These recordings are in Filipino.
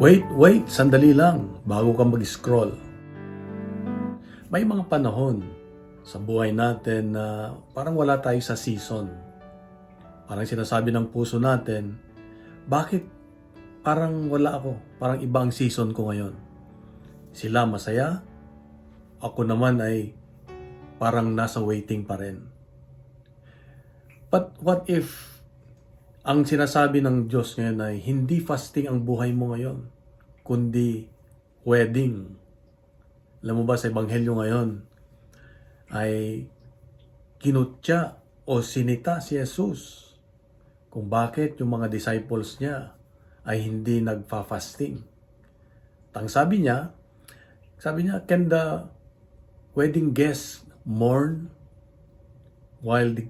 Wait, sandali lang bago ka mag-scroll. May mga panahon sa buhay natin na parang wala tayo sa season. Parang sinasabi ng puso natin, bakit parang wala ako? Parang iba ang season ko ngayon. Sila masaya, ako naman ay parang nasa waiting pa rin. But what if ang sinasabi ng Diyos ngayon ay hindi fasting ang buhay mo ngayon, kundi wedding? Alam mo ba sa Ebanghelyo ngayon ay kinutya o sinita si Jesus kung bakit yung mga disciples niya ay hindi nagfa-fasting. Ang sabi niya, can the wedding guests mourn while the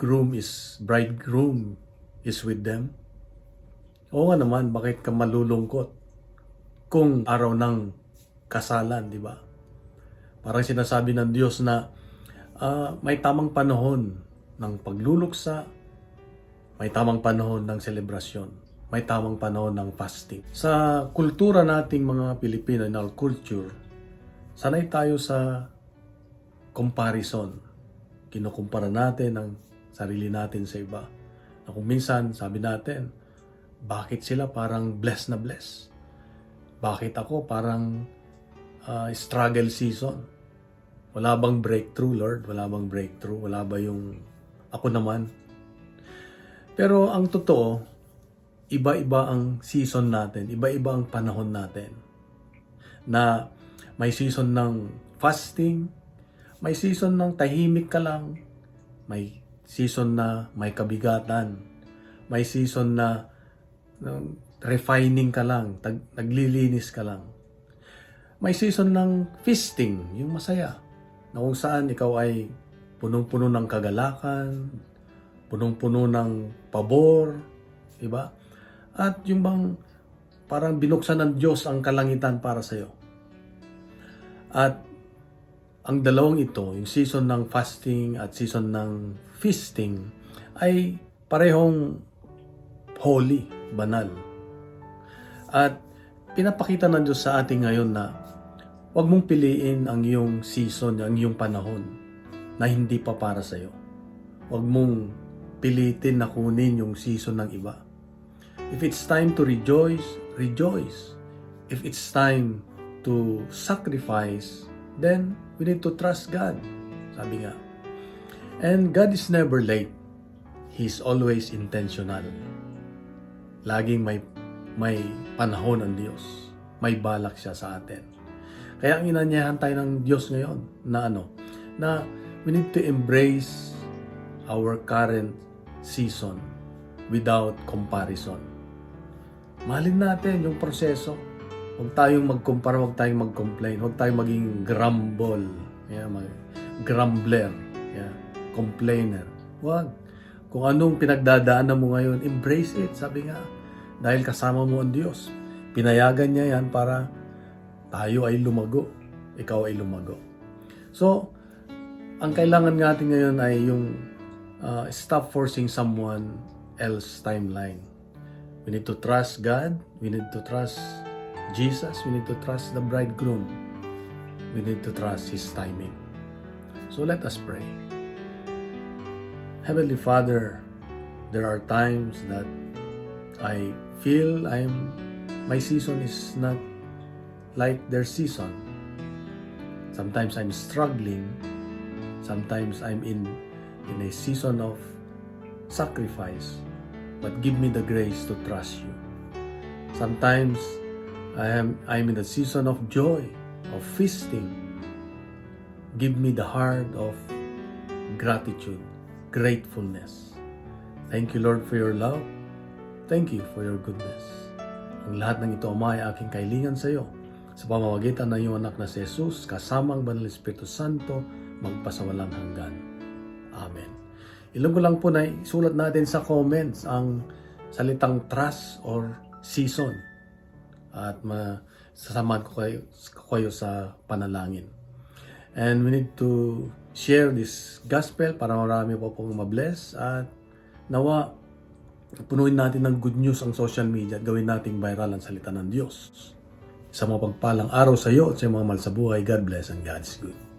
bridegroom is with them? Oo nga naman, bakit ka malulungkot kung araw ng kasalan, di ba? Parang sinasabi ng Diyos na may tamang panahon ng pagluluksa, may tamang panahon ng selebrasyon, may tamang panahon ng fasting. Sa kultura nating mga Pilipino, in our culture, sanay tayo sa comparison. Kinukumpara natin ang sarili natin sa iba. Na kung minsan, sabi natin, bakit sila parang blessed na blessed? Bakit ako parang struggle season? Wala bang breakthrough, Lord? Wala bang breakthrough? Wala ba yung ako naman? Pero ang totoo, iba-iba ang season natin, iba-iba ang panahon natin. Na may season ng fasting, may season ng tahimik ka lang, may season na may kabigatan, may season na refining ka lang, naglilinis ka lang. May season ng feasting, yung masaya, na kung saan ikaw ay punong-puno ng kagalakan, punong-puno ng pabor, diba? At yung bang parang binuksan ng Diyos ang kalangitan para sa'yo. At ang dalawang ito, yung season ng fasting at season ng feasting, ay parehong holy, banal. At pinapakita ng Diyos sa atin ngayon na huwag mong piliin ang iyong season, ang iyong panahon na hindi pa para sa iyo. Huwag mong pilitin na kunin yung season ng iba. If it's time to rejoice, rejoice. If it's time to sacrifice, then we need to trust God. Sabi nga. And God is never late. He's always intentional. Laging may panahon ang Diyos. May balak siya sa atin. Kaya ang inanyayahan tayo ng Diyos ngayon na we need to embrace our current season without comparison. Mahalin natin yung proseso. Huwag tayong magkumpara, huwag tayong mag-complain, huwag tayong maging grumbler, complainer. Huwag. Kung anong pinagdadaanan mo ngayon, embrace it. Sabi nga, dahil kasama mo ang Diyos. Pinayagan niya yan para tayo ay lumago, ikaw ay lumago. So, ang kailangan natin ngayon ay yung stop forcing someone else's timeline. We need to trust God, we need to trust Jesus, we need to trust the bridegroom, we need to trust His timing. So let us pray. Heavenly Father, there are times that I feel my season is not like their season. Sometimes I'm struggling. Sometimes I'm in a season of sacrifice. But give me the grace to trust you. Sometimes I'm in the season of joy, of feasting. Give me the heart of gratitude, gratefulness. Thank you, Lord, for your love. Thank you for your goodness. Ang lahat ng ito, Ama, ay aking kailingan sa iyo. Sa pamamagitan ng iyong anak na si Jesus, kasama ang Banal Espiritu Santo, magpasawalang hanggan. Amen. Ilan ko lang po na isulat natin sa comments ang salitang trust or season. At sasamahan ko kayo sa panalangin. And we need to share this gospel para marami po pong mabless. At nawa, punuin natin ng good news ang social media at gawin nating viral ang salita ng Diyos. Sa mga pagpalang araw sa iyo at sa mga mahal sa buhay. God bless and God's good.